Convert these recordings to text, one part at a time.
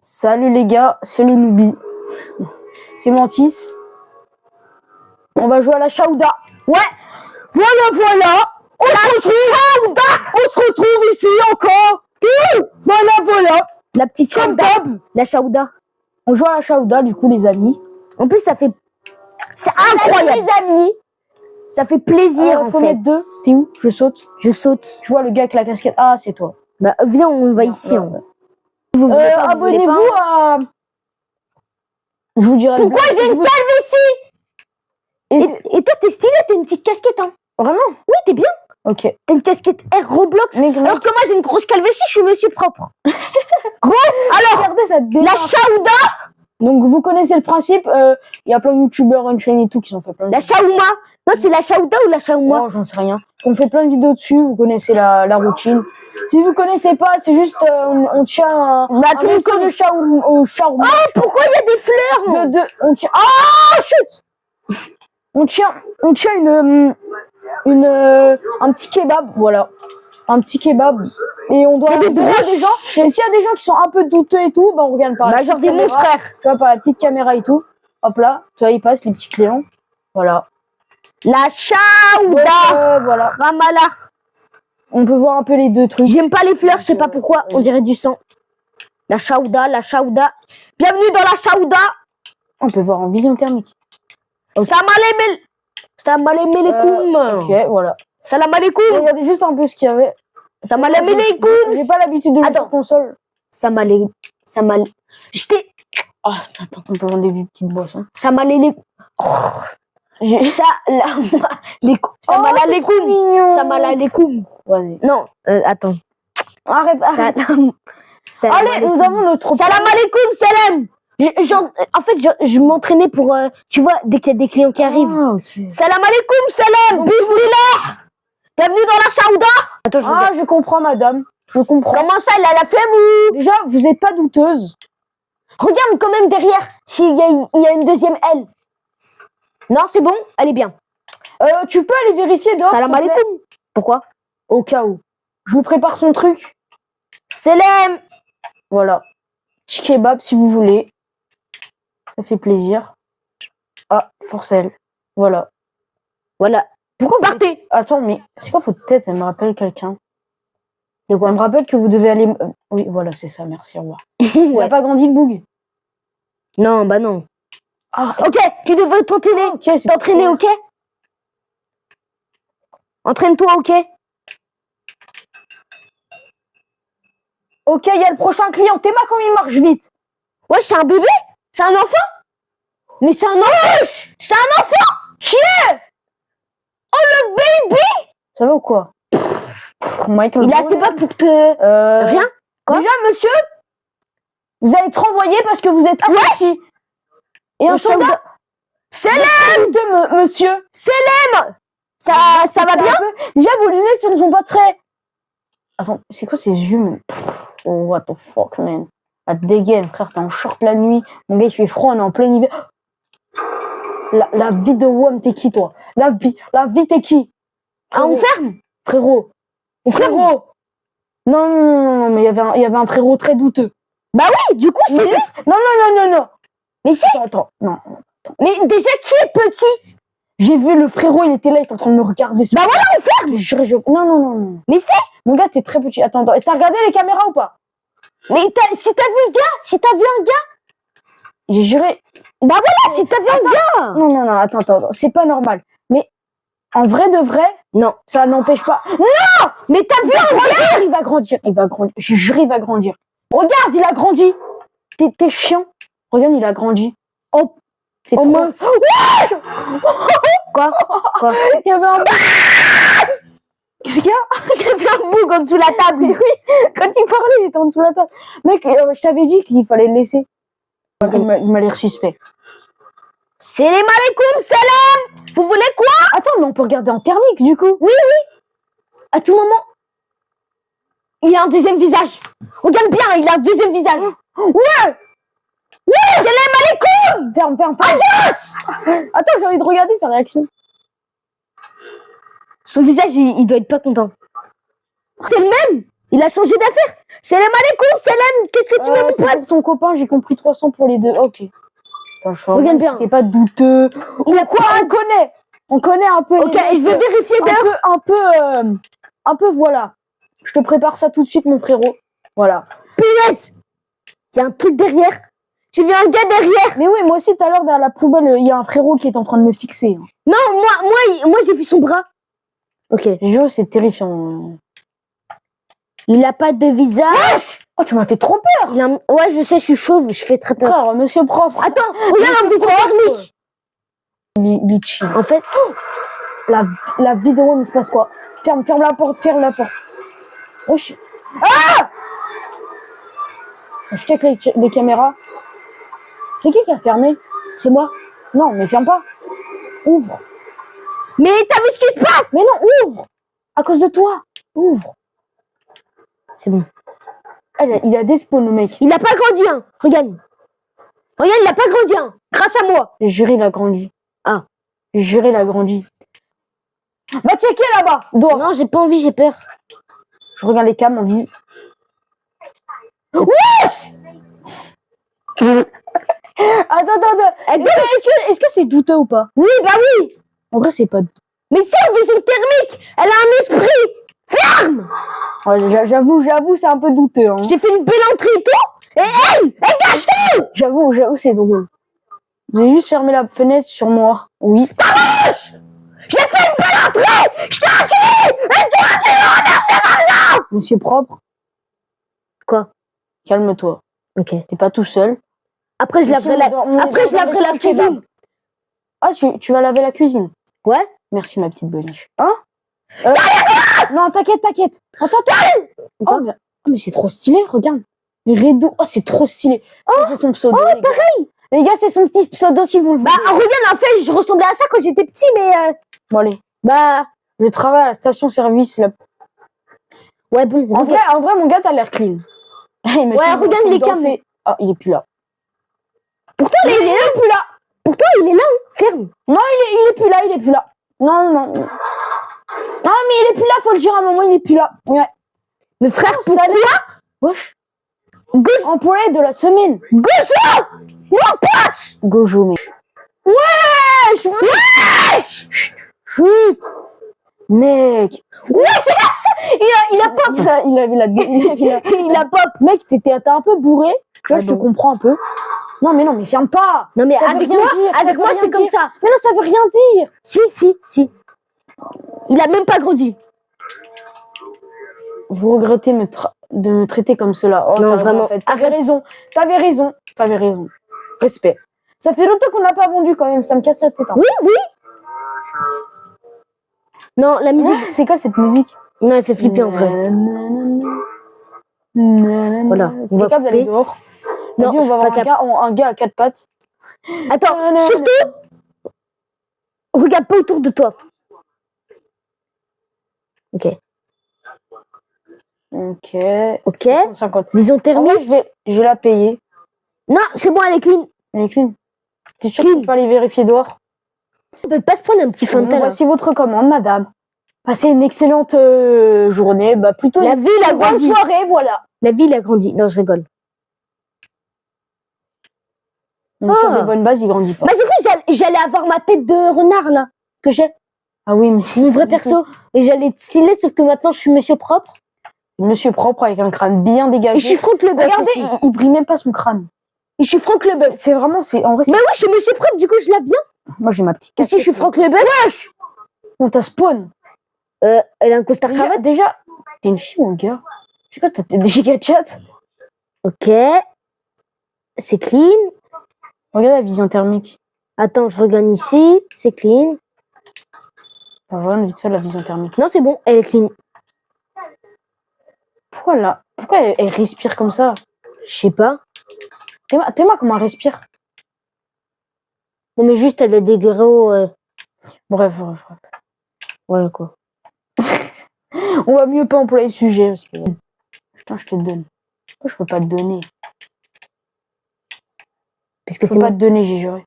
Salut les gars, c'est le Noobi. C'est Mantis. On va jouer à la Chauda. Ouais, voilà. On se retrouve ici encore. Voilà. La petite Chauda. La Chauda. On joue à la Chauda, du coup, les amis. En plus, ça fait... C'est incroyable. Les amis. Ça fait plaisir, en faut fait. mettre deux. C'est où? Je saute. Je saute. Je vois le gars avec la casquette. Ah, c'est toi. Bah, viens, on va ici. Non, hein. Vous voulez pas, vous voulez abonnez-vous pas. à... Je vous dirai... Pourquoi j'ai une calvitie? Et toi, t'es stylé, t'as une petite casquette, hein. Vraiment? Oui, t'es bien. Ok. T'as une casquette Air Roblox. Mais Alors que moi, j'ai une grosse calvitie, je suis monsieur propre. alors, regardez, ça La démarre. Chauda. Donc, vous connaissez le principe. Il y a plein de youtubeurs, Unchained et tout qui ont fait plein de... La Chaouma. Non, c'est la Chauda ou la Chaouma? Oh, j'en sais rien. On fait plein de vidéos dessus, vous connaissez la routine. Si vous connaissez pas, c'est juste on tient un tout le resto de shawarma. Oh, pourquoi il y a des fleurs? On tient... Ah, chut. On tient un petit kebab, voilà. Un petit kebab. Et on doit Il y a des voir des gens. Et s'il y a des gens qui sont un peu douteux et tout, bah on regarde par la Bah, genre petite des mon caméra. frère. Tu vois, par la petite caméra et tout. Hop là, tu vois, ils passent, les petits clients. Voilà. La Donc, Chauda. voilà. Ramala. On peut voir un peu les deux trucs. J'aime pas les fleurs, je sais pas pourquoi. On dirait du sang. La Chauda, la Chauda. Bienvenue dans la Chauda. On peut voir en vision thermique. Ok. Salam alaikum. Ok, voilà. Salam alaikum. Regardez juste un peu ce qu'il y avait. Salam alaikum. J'ai pas l'habitude de jouer Attends. sur console. Salam alaikum. J'étais... Oh, attends. On peut vendre des petites boissons. Salam alaikum. Salam alaikum. Salam alaikum. Vas-y. Non, attends. Arrête. Salam Allez, alaikum. nous avons notre... Salam alaikum, salam. En fait, je m'entraînais pour, tu vois, dès qu'il y a des clients qui arrivent. Ah, ok. Salam alaikum, salam. Bismillah. Bienvenue dans la Chauda. Attends, je regarde. Je comprends, madame. Je comprends. Comment ça, elle a la flemme ou... Déjà, vous êtes pas douteuse. Regarde quand même derrière, s'il y a une deuxième L. Non, c'est bon, elle est bien. Tu peux aller vérifier dehors, Salam s'il te plaît alaikum. Pourquoi? Au cas où. Je vous prépare son truc. Salam. Voilà. Petit kebab, si vous voulez. Ça fait plaisir. Ah, Forcel. Voilà. Voilà. Pourquoi vous... Partez. Attends, mais c'est quoi votre tête? Elle me rappelle quelqu'un. De quoi? Elle me rappelle que vous devez aller... Oui, voilà, c'est ça, merci, au revoir. Il Ouais. a pas grandi le boug. Non, bah non. Ah, Ok, tu devrais t'entraîner. ok, c'est T'entraîner, ok? Entraîne-toi, ok? Ok, il y a le prochain client. T'es ma comme il marche vite. Ouais, c'est un bébé? C'est un enfant? Mais c'est un enfant! C'est un enfant! Qui est? Oh, le baby! Ça va ou quoi? Michael Il a assez Jordan. pas pour te... Rien? Quoi? Déjà, monsieur, vous allez être renvoyé parce que vous êtes assorti. Et un soldat. Salam! Monsieur. Salam! Ça va bien? Déjà, vos lunettes, ce ne sont pas très... Attends, c'est quoi ces yeux, man? Oh, what the fuck, man? La dégaine, frère, t'es en short la nuit. Mon gars, il fait froid, on est en plein hiver. La vie de WOM, t'es qui, toi? La vie, t'es qui? Ah, on ferme? Frérot. Frérot. Non, mais il y avait un frérot très douteux. Bah oui, du coup, c'est lui. Non. Mais si! Attends, non. Mais déjà, qui est petit? J'ai vu le frérot, il était là, il était en train de me regarder. Bah voilà, on ferme! Non. Mais si! Mon gars, t'es très petit. Attends. T'as regardé les caméras ou pas? Mais si t'as vu le gars, si t'as vu un gars, J'ai juré. bah voilà, si t'as vu un gars. Non, attends. C'est pas normal. Mais en vrai de vrai, Non. ça n'empêche pas. Non! Mais t'as vu un gars? Il va grandir. J'ai juré, il va grandir. Regarde, il a grandi. T'es chiant. Regarde, il a grandi. Oh, c'est trop. mince. Quoi? Il y avait un... Qu'est-ce qu'il y a? J'ai vu un bouc en dessous de la table. Oui, quand il parlait, il était en dessous de la table. Mec, je t'avais dit qu'il fallait le laisser. Il m'a l'air suspect. Salam alaikum, salam! Vous voulez quoi? Attends, mais on peut regarder en thermique, du coup. Oui. À tout moment, il a un deuxième visage. Regarde bien, il a un deuxième visage. Ouais! Salam alaikum! Ferme. Adios! Attends, j'ai envie de regarder sa réaction. Son visage, il doit être pas content. C'est le même! Il a changé d'affaire. Salam alaikum, salam. Qu'est-ce que tu veux, mon C'est pote? pour ton copain, j'ai compris 300 pour les deux. Ok. Attends, je Regarde bien. C'était pas douteux. Il a quoi? On connaît. On connaît un peu. Ok, les je veux mecs, vérifier d'ailleurs. un peu, voilà. Je te prépare ça tout de suite, mon frérot. Voilà. Punaise! Il y a un truc derrière. J'ai vu un gars derrière. Mais oui, moi aussi, tout à l'heure, derrière la poubelle, il y a un frérot qui est en train de me fixer. Non, moi j'ai vu son bras. Ok. Je jure, c'est terrifiant. Il a pas de visage. Oh, tu m'as fait trop peur. Ouais, je sais, je suis chauve, je fais très peur. Frère, monsieur propre. Attends, regarde un vision thermique. Il est chill. En fait, La vidéo, mais il se passe quoi? Ferme la porte, ferme la porte. Oh, je check les caméras. C'est qui a fermé? c'est moi. Non, mais ferme pas. Ouvre. Mais t'as vu ce qui se passe? Mais non, ouvre. À cause de toi. Ouvre. C'est bon. Il a des spawns, le mec. Il a pas grandi, hein. Regarde. Regarde, il a pas grandi, hein. Grâce à moi. J'ai juré, il a grandi. Ah. J'ai juré, il a grandi. Va checker là-bas. Dehors. Non, j'ai pas envie, j'ai peur. Je regarde les cams en vie. Attends. Est-ce que c'est douteux ou pas? Oui, bah oui. En vrai, c'est pas. Mais c'est une vision thermique. Elle a un esprit. Ferme. Ouais, j'avoue, c'est un peu douteux. Hein. Je t'ai fait une belle entrée et tout. Et elle cache-tout. J'avoue, c'est drôle. J'ai juste fermé la fenêtre sur moi. Oui. Ta bouche. J'ai fait une belle entrée. Je t'ai accueilli. Et toi, tu me remercies comme ça. Monsieur propre. Quoi? Calme-toi. Ok. T'es pas tout seul. Après, je laverai la cuisine. Ah, tu vas laver la cuisine. Ouais. Merci, ma petite boniche. Hein? Non, t'inquiète. Attends. Oh, mais c'est trop stylé, regarde. Les rideaux. Oh, c'est trop stylé. Oh, c'est son pseudo. Oh, pareil. Les gars, c'est son petit pseudo si vous le voulez. Bah, regarde, en fait, je ressemblais à ça quand j'étais petit, mais... Bon, allez. Bah... Je travaille à la station-service. Là. Ouais, bon. En vrai, mon gars, t'as l'air clean. Ouais, regarde les cams. Ah, il est plus là. Pourtant, il est là. Plus là. Pourtant, il est là, hein. Ferme. Non, il est plus là. Non. Non, mais il est plus là, faut le dire à un moment, il est plus là. Ouais. Mais frère, pourquoi? Wesh. Employé de la semaine. Gojo. Mon pote. Gojo, mec. Wesh. Chut. Mec. Wesh, il a pop. Il a pop. Mec, t'es un peu bourré. Tu vois, je te comprends un peu. Non, mais ferme pas. Non, mais avec moi, c'est comme ça. Mais non, ça veut rien dire. Si. Il a même pas grandi. Vous regrettez de me traiter comme cela. Oh, non, vraiment. T'avais raison. Respect. Ça fait longtemps qu'on n'a pas vendu quand même. Ça me casse la tête. Hein. Oui. Non, la musique. C'est quoi cette musique? Non, elle fait flipper en vrai. Voilà. On va d'aller dehors. Non, on va avoir un gars à quatre pattes. Attends, surtout, regarde pas autour de toi. Ok. 150. Vision thermique. Je vais la payer. Non, c'est bon, elle est clean. Elle est clean. T'es sûr que tu peux pas aller vérifier dehors? On peut pas se prendre un petit Fanta. Voici votre commande, madame. Passez une excellente journée. Bah, plutôt la ville a grandi. Soirée, voilà. La ville a grandi. Non, je rigole. Sur des bonnes bases, il grandit pas. Bah, j'ai cru que j'allais avoir ma tête de renard, là. Que j'ai. Ah oui, mais... Mon vrai perso. Et j'allais être stylé, sauf que maintenant, je suis monsieur propre. Monsieur propre avec un crâne bien dégagé. Et je suis Franck Leboeuf. Regardez, il brille même pas son crâne. Et je suis Franck Leboeuf. C'est vraiment... En vrai, mais oui, je suis monsieur propre, du coup, je lave bien. Moi, j'ai ma petite casquette. Ici, je suis Franck Leboeuf. Wesh! On t'a spawn. Elle a un costard cravate. Déjà, t'es une fille ou un gars? Je sais quoi, t'as des giga chat. Ok. C'est clean. Regarde la vision thermique. Attends, je regarde ici. C'est clean. Attends, je regarde vite fait la vision thermique. Non, c'est bon, elle est clean. Pourquoi elle respire comme ça? Je sais pas. T'es-moi comment elle respire? Non, mais juste, elle a des gros... Bref. Voilà, quoi. On va mieux pas employer le sujet. Parce que... Putain, je te donne. Pourquoi je peux pas te donner? Parce que je peux pas te donner, j'ai juré.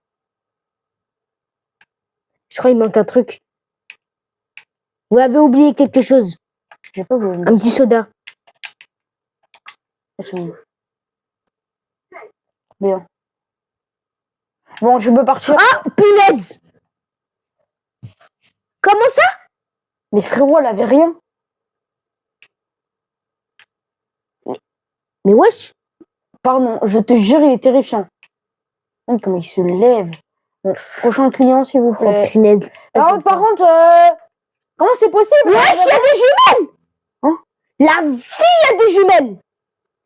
Je crois qu'il manque un truc. Vous avez oublié quelque chose. J'ai pas oublié. Un petit soda. C'est bon. Bien. Bon, je peux partir. Ah, punaise! Comment ça? Mais frérot, elle avait rien. Mais wesh! Pardon, je te jure, il est terrifiant. Regarde comment il se lève. Bon, prochain client, s'il vous Oh, plaît. punaise. Alors, par contre, comment c'est possible? Wesh, il y a des jumelles! Hein? La fille a des jumelles!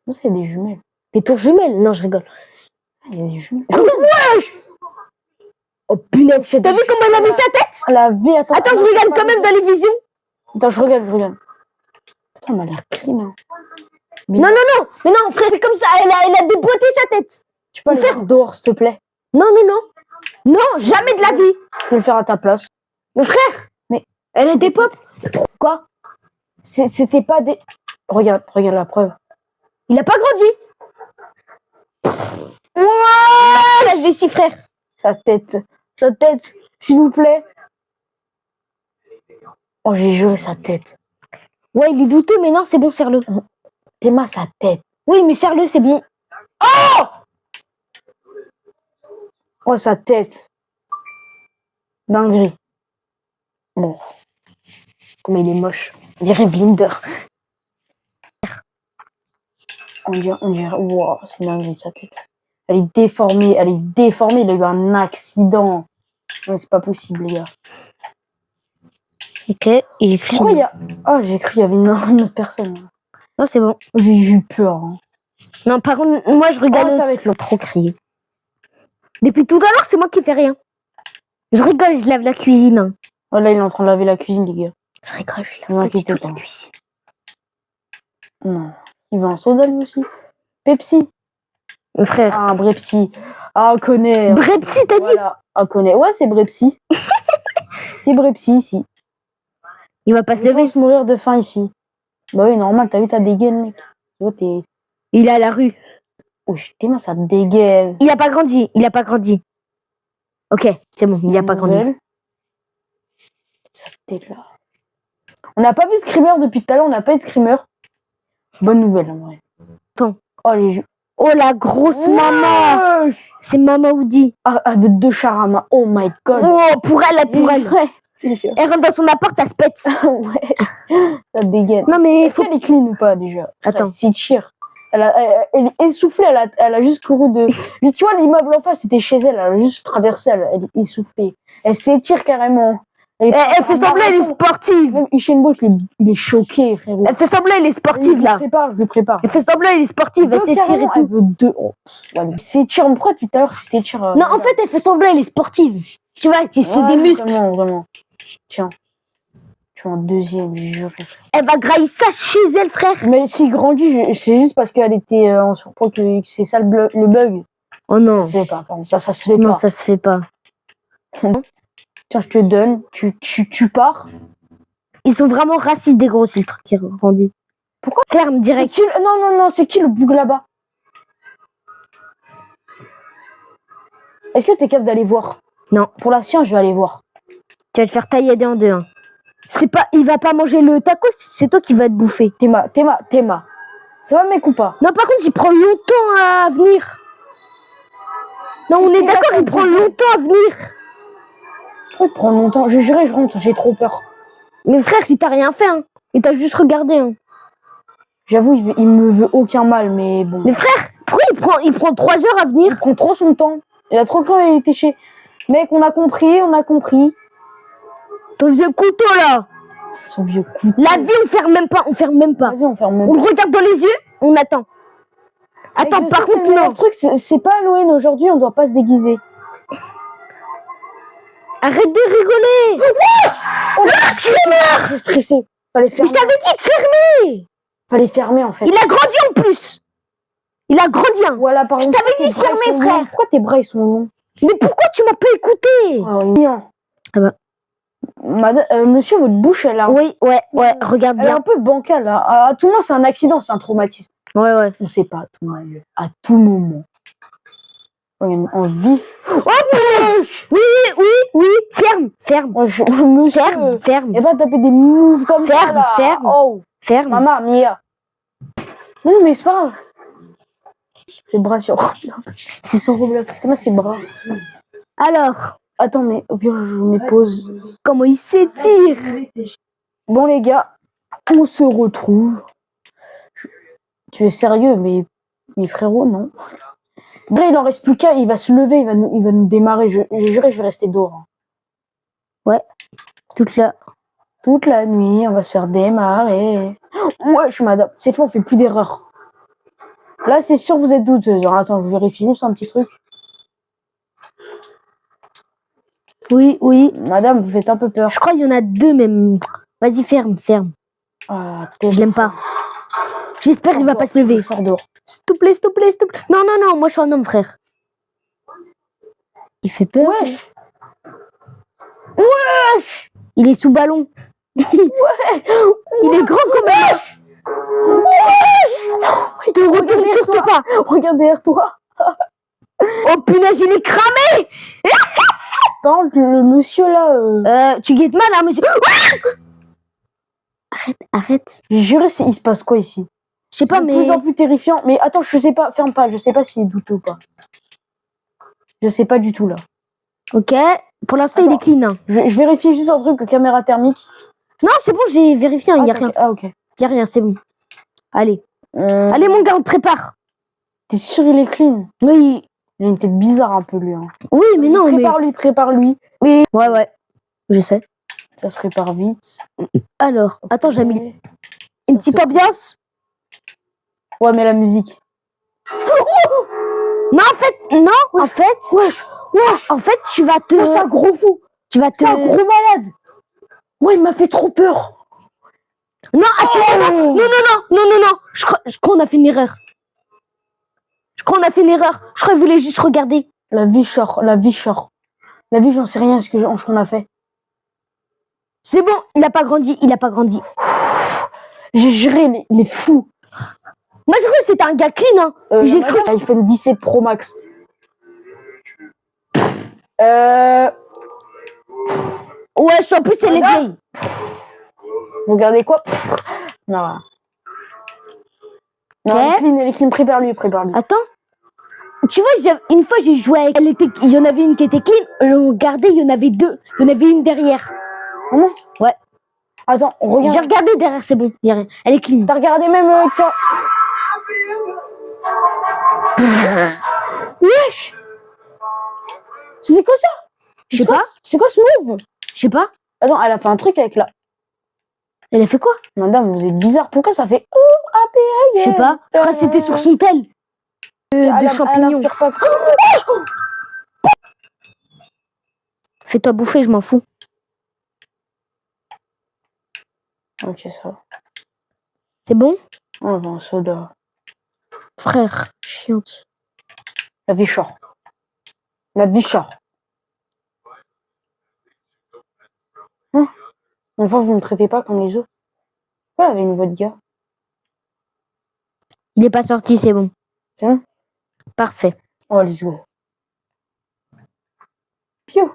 Comment ça, il y a des jumelles? Les tours jumelles? Non, je rigole. Il y a des jumelles. Wesh! Oh, punaise. T'as vu comment elle a mis sa tête? La vie, attends. Attends, je regarde quand même dans les visions. Attends, je regarde. Putain, elle a l'air clean. Hein. Non, non, non. Mais non, frère, c'est comme ça. Elle a déboîté sa tête. Tu peux aller faire dehors, s'il te plaît. Non, non, non. Non, jamais de la vie. Je vais le faire à ta place. Mais frère, mais elle était pop. Quoi? C'était pas des... Regarde la preuve. Il a pas grandi. Ouais, la vessie, frère. Sa tête, s'il vous plaît. Oh, j'ai juré sa tête. Ouais, il est douteux, mais non, c'est bon, serre-le. Théma, sa tête. Oui, mais serre-le, c'est bon. Oh, sa tête. Dinguerie. Bon. Comme il est moche. On dirait Vlinder. On dirait, wow, c'est dinguerie, sa tête. Elle est déformée, il a eu un accident. Non, c'est pas possible, les gars. Ok, il écrit. Pourquoi il y a... Ah, j'ai cru qu'il y avait une autre personne. Non, c'est bon. J'ai eu peur. Hein. Non, par contre, moi, je regarde. Oh, ça va être long. Trop crier. Depuis tout à l'heure, c'est moi qui fais rien. Je rigole, je lave la cuisine. Hein. Oh, là, il est en train de laver la cuisine, les gars. Je rigole, je Ne lave pas du inquiétez tout pas. la cuisine. Non. Il veut un soda, lui aussi. Pepsi. Mon frère. Ah, un Brepsi. Ah, on connaît. Brepsi, t'as dit? Voilà. On connaît. Ouais, c'est Brepsi. C'est Brepsi, ici. Il va pas se Je lever. pense mourir de faim, ici. Bah oui, normal. T'as vu ta dégaine, mec. Tu vois, t'es... Il est à la rue. Oh, je t'aime, ça te dégaine. Il a pas grandi. Il a pas grandi. Ok, c'est bon, il a pas grandi. Nouvelle. Ça tête là. On n'a pas vu Screamer depuis tout à l'heure. On n'a pas eu de Screamer. Bonne nouvelle, en vrai. Attends. Oh, les jeux. Oh, la grosse maman. Ouais. C'est Maman Oudi. Ah, elle veut 2 charama. Oh my god. Oh, pour elle, pour elle. Ouais. Elle rentre dans son appart, ça se pète. Ouais. Ça dégaine. Non, mais Est-ce qu'elle est clean ou pas déjà? Attends. C'est cheer. Elle est essoufflée, elle a juste couru de... Tu vois, l'immeuble en face, c'était chez elle. Elle a juste traversé, elle est essoufflée. Elle s'étire carrément. Elle fait semblant, elle est sportive. Même Usain Bolt, il est choqué, frérot. Elle fait semblant, elle est sportive, là. Je le prépare. Elle fait semblant, elle est sportive, elle s'étire et Carrément, elle tout. veut 2. Oh, elle s'étire. Pourquoi tout à l'heure, je t'étire Non, en fait, elle fait semblant, elle est sportive. Tu vois, c'est des muscles. Vraiment, vraiment. Tiens. Tu es en deuxième, je jure. Elle va grailler ça chez elle, frère. Mais s'il grandit, c'est juste parce qu'elle était en surpoids que c'est ça le bug. Oh non. Ça se fait pas, pardon. Ça se fait Non, pas. ça se fait pas. Tiens, je te donne. Tu pars. Ils sont vraiment racistes, des gros, si le truc qui grandit. Pourquoi? Ferme, direct. Non, c'est qui le boug là-bas? Est-ce que t'es capable d'aller voir? Non. Pour la science, je vais aller voir. Tu vas te faire tailler en deux. Hein. C'est pas, il va pas manger le tacos, c'est toi qui vas te bouffer. Théma. Ça va, mec, ou pas? Non, par contre, il prend longtemps à venir. Non, on est d'accord, il prend longtemps à venir. Pourquoi il prend longtemps? Je jurais, je rentre, j'ai trop peur. Mais frère, il t'a rien fait, hein. Il t'a juste regardé, hein. J'avoue, il me veut aucun mal, mais bon. Mais frère, pourquoi il prend 3 heures à venir? Il prend trop son temps. Il a trop cru qu'il était chez... Mec, on a compris. Ton vieux couteau, là. C'est son vieux couteau. La vie, on ferme même pas. Vas-y, on ferme même. On le regarde dans les yeux, on attend. Attends, par contre, non. Le truc, c'est pas Halloween aujourd'hui, on doit pas se déguiser. Arrête de rigoler. Oh là, j'ai stressé. Fallait Mais fermer. je t'avais dit de fermer. Fallait fermer, en fait. Il a grandi en plus. Il a grandi, hein. Voilà, par Je exemple, t'avais dit de pourquoi tes bras, ils fermer, sont frère. longs? Pourquoi tes bras, ils sont longs? Mais pourquoi tu m'as pas écouté? Ah, rien. Ah bah. Monsieur, votre bouche, elle a... Oui, ouais, regarde Elle est bien. un peu bancale, là. À tout moment, c'est un accident, c'est un traumatisme. Ouais. On sait pas, à tout moment. À tout moment. En vif. Oh, wesh! Oui, ferme. Oh, monsieur, Ferme. et pas taper des moves comme ça, Ferme, là. ferme. Oh, Ferme. maman, Mia. Non, mais c'est pas grave. Ses bras sur Roblox. C'est sur Roblox. C'est moi, ses bras. Alors, Attends, mais au pire, je me pose. comment il s'étire? Bon, les gars, on se retrouve. Tu es sérieux, mais frérot, non. Là, il en reste plus qu'un. Il va se lever, il va nous démarrer. J'ai juré, je vais rester dehors. Toute Toute la nuit, on va se faire démarrer. Wesh, madame. Cette fois, on fait plus d'erreurs. Là, c'est sûr, vous êtes douteuse. Alors, attends, je vérifie juste un petit truc. Oui, oui. Madame, vous faites un peu peur. Je crois qu'il y en a 2 même. Vas-y, ferme. Ah, Je l'aime pas. J'espère qu'il va pas se lever. Sors dehors. S'il te plaît. Non, moi je suis un homme, frère. Il fait peur. Wesh. Il est sous ballon. Il est grand comme même. Te retourne surtout pas. Regarde derrière toi. Oh punaise, il est cramé. Par contre, le monsieur là, Tu guettes mal, hein, monsieur. Arrête. j'ai juré, il se passe quoi ici? Je sais pas, C'est de mais... plus en plus terrifiant. Mais attends, je sais pas, ferme pas. Je sais pas s'il est douteux ou pas. Je sais pas du tout là. Ok. Pour l'instant, il est clean. Hein. Je vérifie juste un truc, caméra thermique. Non, c'est bon, j'ai vérifié. Il y a rien. Ah, ok. Il y a rien, c'est bon. Allez. Allez, mon gars, on te prépare. T'es sûr il est clean? Oui. Il a une tête bizarre un peu lui. Hein. Oui, mais non, mais... Prépare-lui. Oui. Ouais. Je sais. Ça se prépare vite. Alors, attends, j'ai mis Ok. une petite ambiance. Ouais, mais la musique. Non, en fait, Wesh. en fait, tu vas te... Oh, c'est un gros fou. Tu vas te... C'est un gros malade. Ouais, il m'a fait trop peur. Non, attends, non. Je crois qu'on a fait une erreur. Je crois qu'il voulait juste regarder. La vie, j'en sais rien ce qu'on a fait. C'est bon, il a pas grandi. J'ai juré, il est fou. Moi, je crois que c'était un gars clean, hein. J'ai cru. iPhone 17 Pro Max. Euh, Ouais, en plus, c'est les Voilà. vieilles. Vous regardez quoi? Non, voilà. Non, Ok. elle est clean, prépare-lui. Attends. Tu vois, une fois, j'ai joué avec... Il y en avait une qui était clean. On regardait, il y en avait 2. Il y en avait une derrière. Vraiment? Ouais. Attends, J'ai regarde. regardé derrière, c'est bon. Il y a rien. Elle est clean. T'as regardé même tiens. Wesh! C'est quoi ça? Je sais pas. C'est quoi ce move? Je sais pas. Attends, elle a fait un truc avec la... Elle a fait quoi? Madame, vous êtes bizarre. Pourquoi ça fait... Je sais pas. Je crois que c'était sur son tel. De champignons. Elle inspire pas. Fais-toi bouffer, je m'en fous. Ok, ça va. C'est bon? On va un soda. Frère, chiante. La vie chore. Une fois, vous ne me traitez pas comme les autres. Pourquoi elle avait une vodka? Il est pas sorti, c'est bon. C'est bon? Parfait. Oh, let's go. Piou.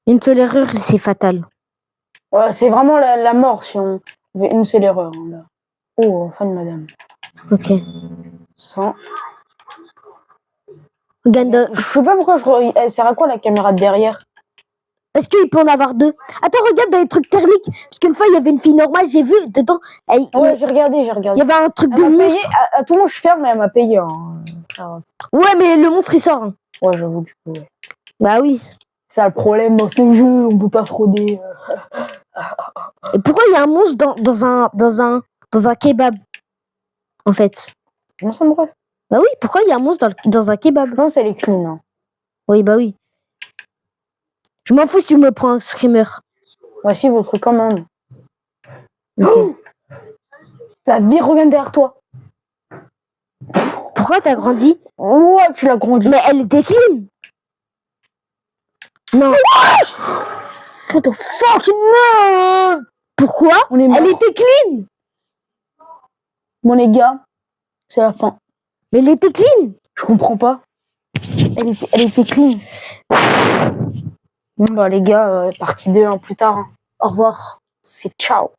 Une seule erreur, c'est fatal. Ouais, c'est vraiment la mort si on fait une seule erreur. Hein, là. Oh, fan madame. Ok. 100. Regarde. Je sais pas pourquoi elle sert à quoi la caméra de derrière? Parce qu'il peut en avoir 2. Attends, regarde dans les trucs thermiques. Parce qu'une fois, il y avait une fille normale, j'ai vu dedans. Ouais, j'ai regardé. Il y avait un truc de Elle m'a payé. monstre. À tout le monde, je ferme, mais elle m'a payé. Hein. Ouais, mais le monstre, il sort. Hein. Ouais, j'avoue, du coup. Ouais. Bah oui. C'est ça le problème dans ce jeu, on peut pas frauder. Et pourquoi il y a un monstre dans un kebab? En fait. Comment ça me bref? Bah oui, pourquoi il y a un monstre dans un kebab? Je pense qu'elle est clean. Hein. Oui, bah oui. Je m'en fous si je me prends un screamer. Voici votre commande. Ok. Oh, la vie regarde derrière toi. Pourquoi t'as grandi? Ouais, tu l'as grandi. Mais elle était clean. Non. What the fuck, man? Pourquoi? On est mort. Elle était clean. Bon, les gars, c'est la fin. Mais elle était clean. Je comprends pas. Elle était clean. Bon, bah, les gars, partie 2 plus tard. Hein. Au revoir. C'est ciao.